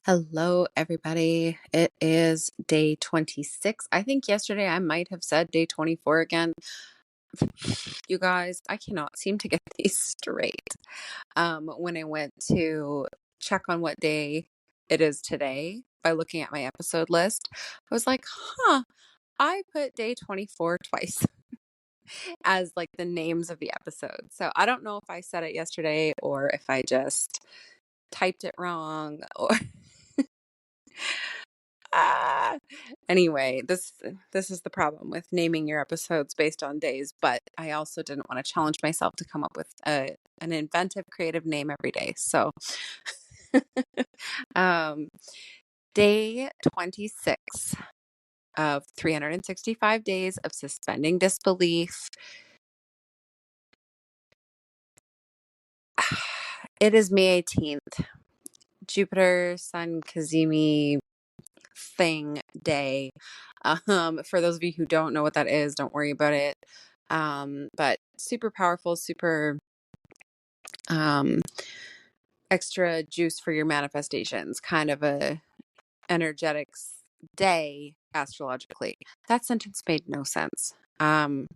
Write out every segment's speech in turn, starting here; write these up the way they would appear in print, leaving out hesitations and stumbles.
Hello, everybody. It is day 26. I think yesterday I might have said day 24 again. You guys, I cannot seem to get these straight. When I went to check on what day it is today by looking at my episode list, I was like, I put day 24 twice as like the names of the episodes. So I don't know if I said it yesterday or if I just typed it wrong or Ah. Anyway, this is the problem with naming your episodes based on days, but I also didn't want to challenge myself to come up with an inventive, creative name every day. So, um, day 26 of 365 days of suspending disbelief. It is May 18th, Jupiter, Sun, Kazemi thing day. For those of you who don't know what that is, don't worry about it. But super powerful, super um, extra juice for your manifestations, kind of a energetics day astrologically. That sentence made no sense. We're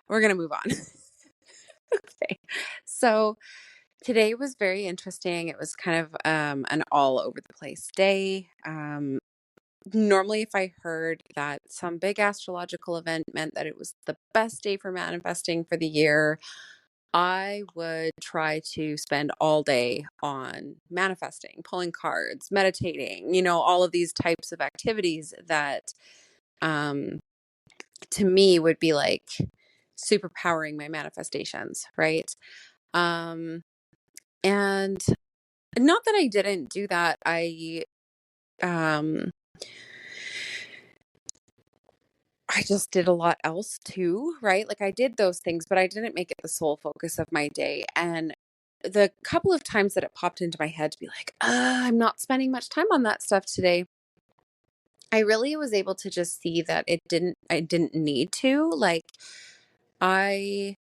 going to move on. Okay. So today was very interesting. It was kind of an all over the place day. Normally, if I heard that some big astrological event meant that it was the best day for manifesting for the year, I would try to spend all day on manifesting, pulling cards, meditating, all of these types of activities that to me would be like superpowering my manifestations, right? Um, and not that I didn't do that. Um, I just did a lot else too, right? Like I did those things, but I didn't make it the sole focus of my day. And the couple of times that it popped into my head to be like, I'm not spending much time on that stuff today, I really was able to just see that I didn't need to. Like I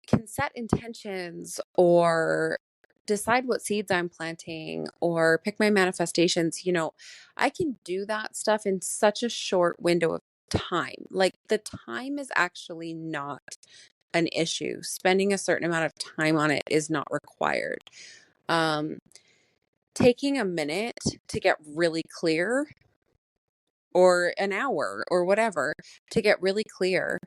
can set intentions or decide what seeds I'm planting or pick my manifestations. I can do that stuff in such a short window of time. Like the time is actually not an issue. Spending a certain amount of time on it is not required. Taking a minute to get really clear, or an hour or whatever, to get really clear,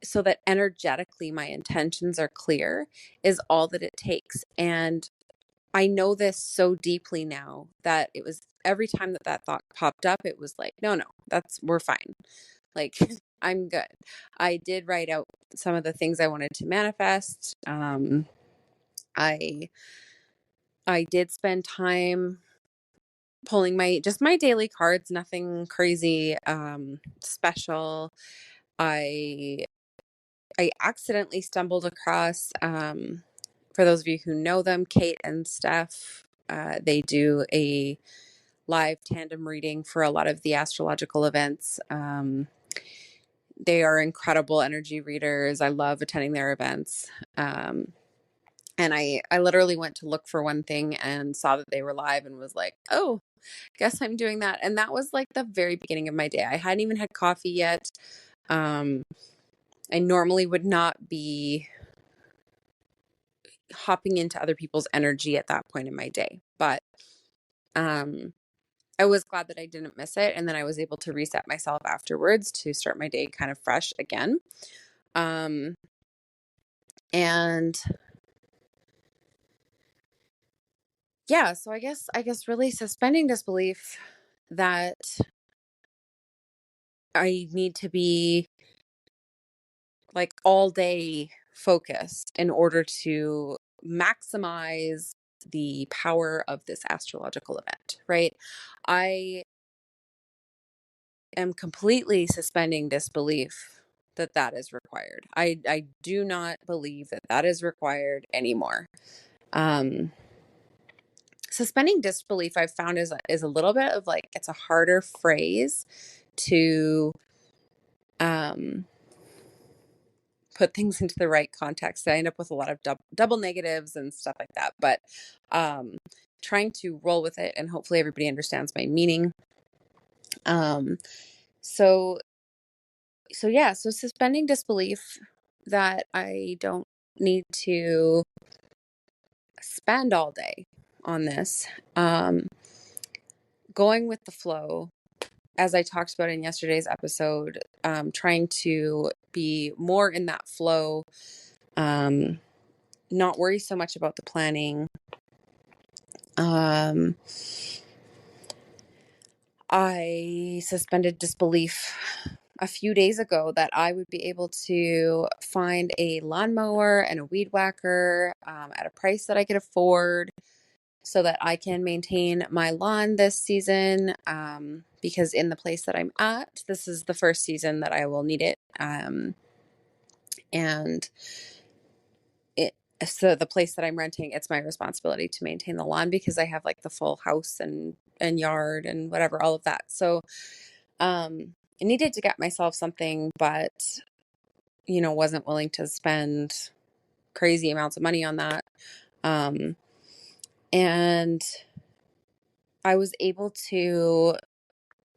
so that energetically my intentions are clear, is all that it takes. And I know this so deeply now that it was every time that thought popped up, it was like, no, we're fine. Like, I'm good. I did write out some of the things I wanted to manifest. I did spend time pulling my daily cards, nothing crazy, special. I accidentally stumbled across, for those of you who know them, Kate and Steph. They do a live tandem reading for a lot of the astrological events. They are incredible energy readers. I love attending their events. And I literally went to look for one thing and saw that they were live and was like, oh, guess I'm doing that. And that was like the very beginning of my day. I hadn't even had coffee yet. I normally would not be hopping into other people's energy at that point in my day, but I was glad that I didn't miss it. And then I was able to reset myself afterwards to start my day kind of fresh again. And yeah, so I guess really suspending disbelief that I need to be like all day focused in order to maximize the power of this astrological event, right? I am completely suspending disbelief that is required. I do not believe that is required anymore. Suspending disbelief, I've found is a little bit of like, it's a harder phrase to put things into the right context. I end up with a lot of double negatives and stuff like that. But trying to roll with it, and hopefully everybody understands my meaning. Um, so yeah, so suspending disbelief that I don't need to spend all day on this. Going with the flow, as I talked about in yesterday's episode, trying to be more in that flow, not worry so much about the planning. I suspended disbelief a few days ago that I would be able to find a lawnmower and a weed whacker at a price that I could afford so that I can maintain my lawn this season. Because in the place that I'm at, this is the first season that I will need it. And so the place that I'm renting, it's my responsibility to maintain the lawn because I have like the full house and yard and whatever, all of that. So, I needed to get myself something, but, wasn't willing to spend crazy amounts of money on that. And I was able to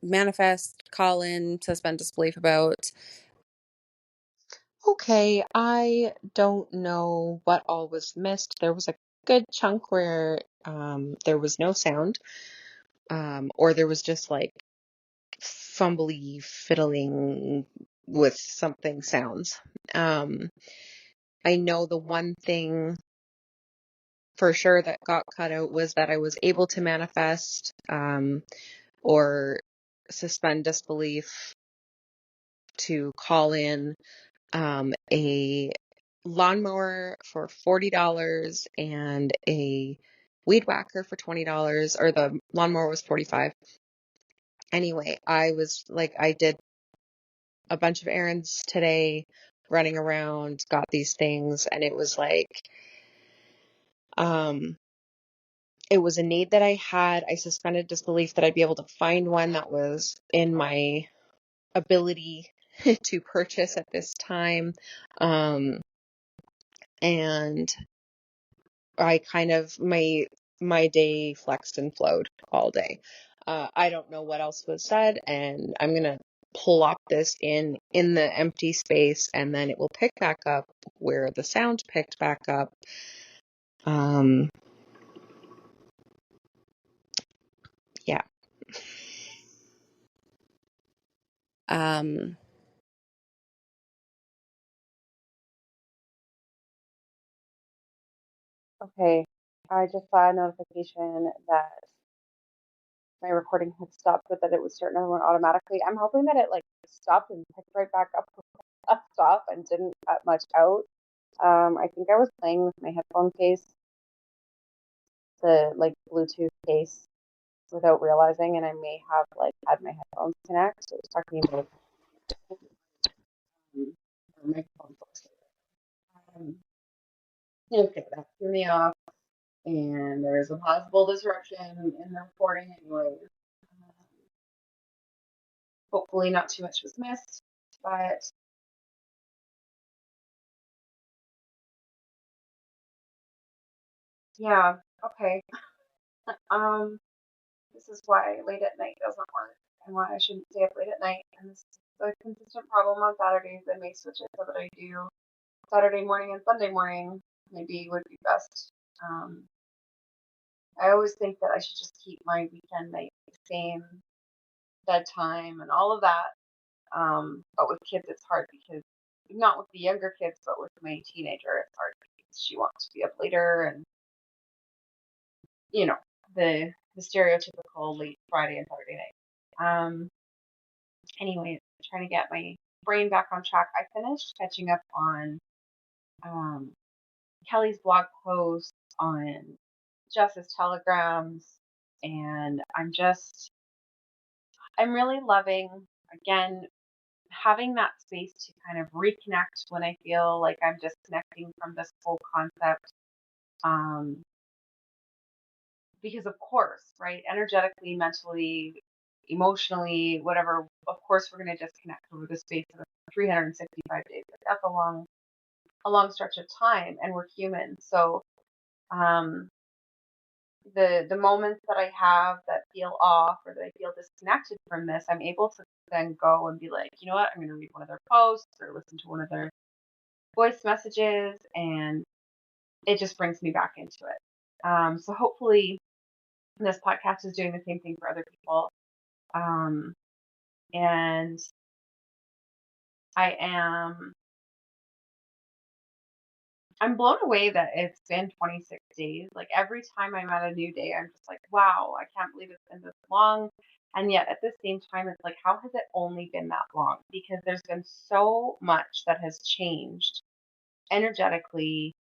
manifest, call in, suspend disbelief about. Okay, I don't know what all was missed. There was a good chunk where there was no sound, or there was just like fumbly fiddling with something sounds. I know the one thing for sure that got cut out was that I was able to manifest or suspend disbelief to call in a lawnmower for $40 and a weed whacker for $20, or the lawnmower was $45. Anyway, I did a bunch of errands today, running around, got these things, and it was like, it was a need that I had. I suspended disbelief that I'd be able to find one that was in my ability to purchase at this time. And I kind of, my day flexed and flowed all day. I don't know what else was said, and I'm going to plop this in the empty space, and then it will pick back up where the sound picked back up. Yeah. Okay, I just saw a notification that my recording had stopped, but that it was starting everyone automatically. I'm hoping that it like stopped and picked right back up left off and didn't cut much out. I think I was playing with my headphone case, the like Bluetooth case, without realizing, and I may have like had my headphones connect. So it was talking about microphone source. Okay, that threw me off, and there is a possible disruption in the recording anyway. Hopefully not too much was missed, but yeah, okay. This is why late at night doesn't work and why I shouldn't stay up late at night. And this is a consistent problem on Saturdays. I may switch it so that I do Saturday morning and Sunday morning, maybe would be best. I always think that I should just keep my weekend night the same, bedtime and all of that. But with kids, it's hard because not with the younger kids, but with my teenager, it's hard because she wants to be up later, and you know the stereotypical late Friday and Saturday night. Anyway, trying to get my brain back on track. I finished catching up on Kelly's blog posts, on Jess's telegrams, and I'm really loving, again, having that space to kind of reconnect when I feel like I'm disconnecting from this whole concept. Because of course, right, energetically, mentally, emotionally, whatever, of course we're going to disconnect over the space of 365 days. Like, that's a long a long stretch of time, and we're human. So um, the moments that I have that feel off or that I feel disconnected from this, I'm able to then go and be like, you know what, I'm going to read one of their posts or listen to one of their voice messages, and it just brings me back into it. So hopefully this podcast is doing the same thing for other people. And I'm blown away that it's been 26 days. Like every time I'm at a new day, I'm just like, wow, I can't believe it's been this long. And yet at the same time, it's like, how has it only been that long? Because there's been so much that has changed energetically,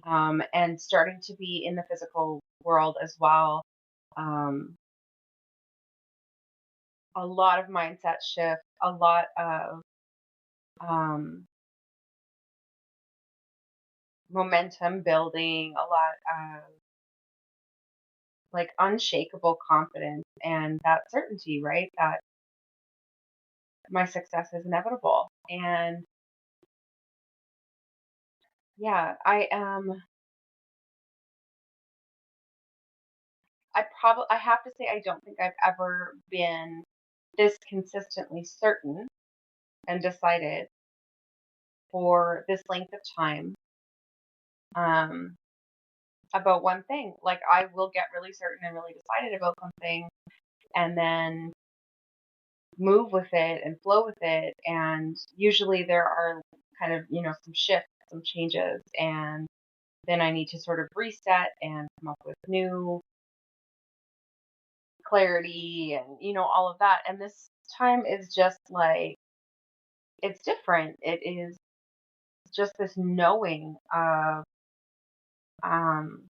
and starting to be in the physical world as well. Um, a lot of mindset shift, a lot of um, momentum building, a lot of like unshakable confidence and that certainty, right? That my success is inevitable. And yeah, I have to say, I don't think I've ever been this consistently certain and decided for this length of time, um, about one thing. Like I will get really certain and really decided about something and then move with it and flow with it. And usually there are kind of, some shifts, some changes, and then I need to sort of reset and come up with new clarity and, all of that. And this time is just like, it's different. It is just this knowing of, um,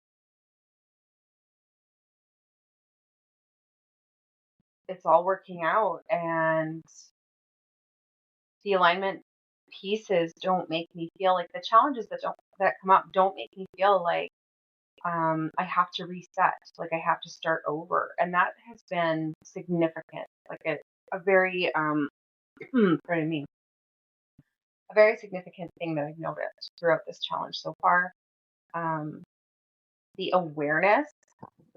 it's all working out, and the alignment pieces don't make me feel like the challenges that come up don't make me feel like I have to reset, like I have to start over. And that has been significant, like a very, pardon me, a very significant thing that I've noticed throughout this challenge so far. Um, the awareness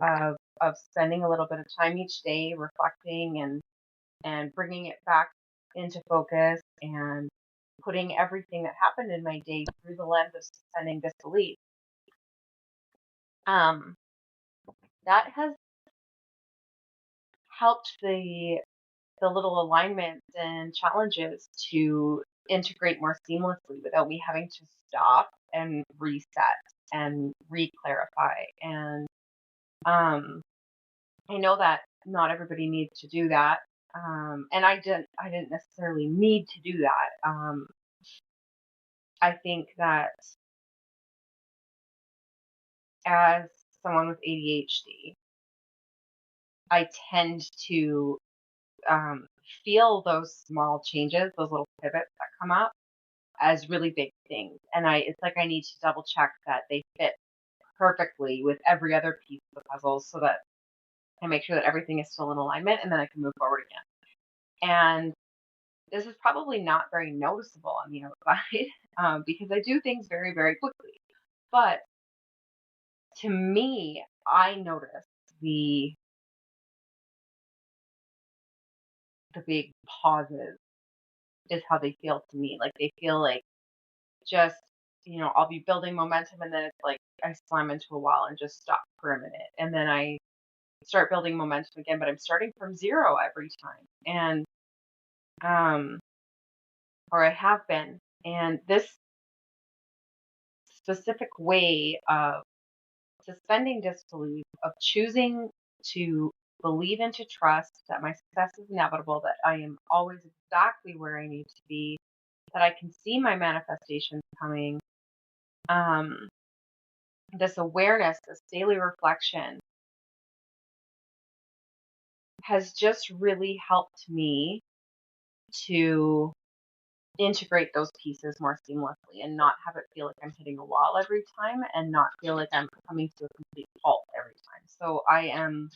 of spending a little bit of time each day reflecting and bringing it back into focus and putting everything that happened in my day through the lens of suspending disbelief. Um, that has helped the little alignments and challenges to integrate more seamlessly without me having to stop and reset and re-clarify. And I know that not everybody needs to do that. And I didn't necessarily need to do that. I think that as someone with ADHD, I tend to um, feel those small changes, those little pivots that come up as really big things. And it's like I need to double check that they fit perfectly with every other piece of the puzzle so that I make sure that everything is still in alignment and then I can move forward again. And this is probably not very noticeable on the outside, because I do things very, very quickly. But to me, I notice the the big pauses is how they feel to me. Like they feel like just, I'll be building momentum and then it's like I slam into a wall and just stop for a minute. And then I start building momentum again, but I'm starting from zero every time. And um or I have been. And this specific way of suspending disbelief, of choosing to believe and to trust that my success is inevitable, that I am always exactly where I need to be, that I can see my manifestations coming. Um, this awareness, this daily reflection has just really helped me to integrate those pieces more seamlessly and not have it feel like I'm hitting a wall every time and not feel like I'm coming to a complete halt every time. So I am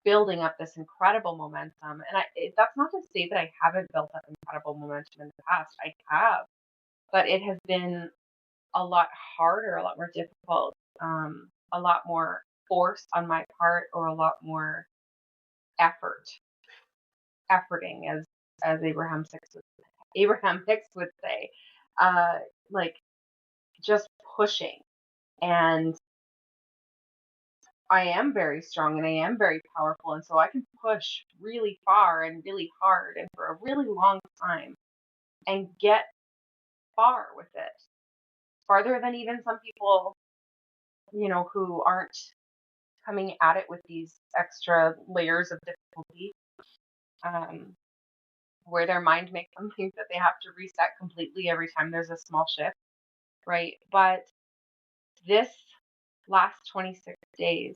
building up this incredible momentum. And that's not to say that I haven't built up incredible momentum in the past. I have. but it has been a lot harder, a lot more difficult, a lot more force on my part, or a lot more efforting, as Abraham Hicks would say, uh, like just pushing. And I am very strong and I am very powerful, and so I can push really far and really hard and for a really long time and get far with it, farther than even some people, who aren't coming at it with these extra layers of difficulty, um, where their mind makes them think that they have to reset completely every time there's a small shift, right? But this last 26 days,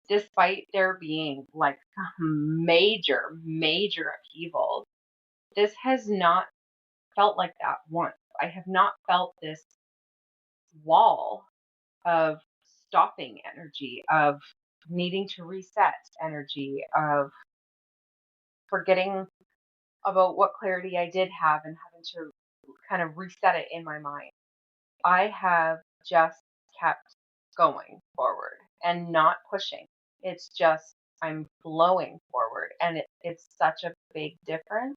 despite there being like major, major upheaval, this has not felt like that once. I have not felt this wall of stopping energy, of needing to reset energy, of forgetting about what clarity I did have and having to kind of reset it in my mind. I have just kept going forward and not pushing. It's just I'm flowing forward, and it's such a big difference.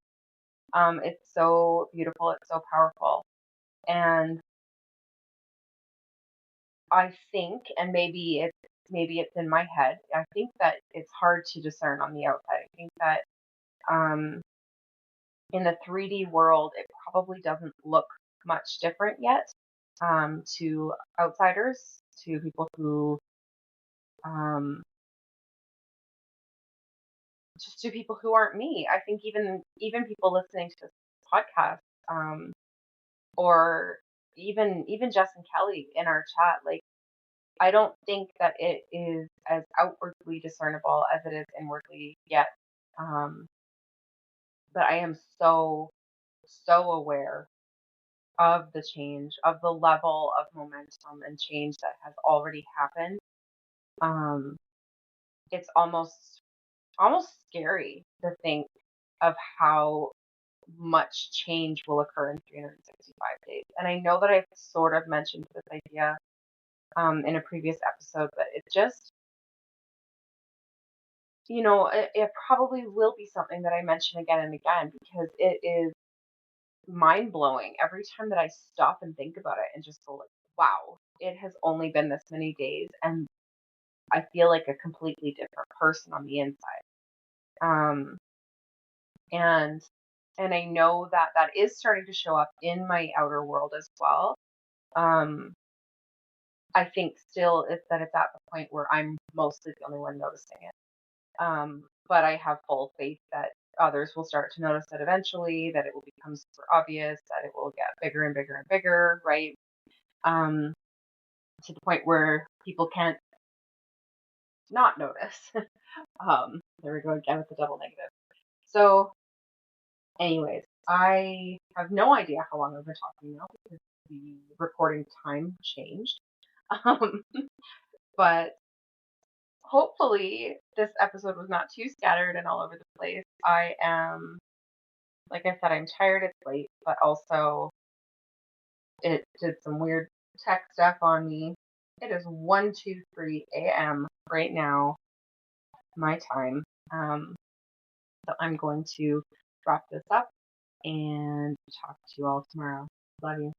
It's so beautiful, it's so powerful. And I think, and maybe it's in my head, I think that it's hard to discern on the outside. I think that um in the 3D world, it probably doesn't look much different yet, to outsiders, to people who, um, just to people who aren't me. I think even people listening to this podcast, um, or even Jess and Kelly in our chat, like I don't think that it is as outwardly discernible as it is inwardly yet. Um, but I am so aware of the change, of the level of momentum and change that has already happened. Um, it's almost scary to think of how much change will occur in 365 days. And I know that I've sort of mentioned this idea in a previous episode, but it just, it probably will be something that I mention again and again because it is mind blowing every time that I stop and think about it and just go like, wow, it has only been this many days and I feel like a completely different person on the inside. Um, and and I know that that is starting to show up in my outer world as well. Um, I think still it's at the point where I'm mostly the only one noticing it. But I have full faith that others will start to notice it eventually, that it will become super obvious, that it will get bigger and bigger and bigger, right? Um, to the point where people can't not notice. There we go again with the double negative. So, anyways, I have no idea how long I've been talking now because the recording time changed. Um, but hopefully, this episode was not too scattered and all over the place. Like I said, I'm tired, it's late, but also it did some weird tech stuff on me. It is 1:23 a.m. right now, my time. So I'm going to wrap this up and talk to you all tomorrow. Love you.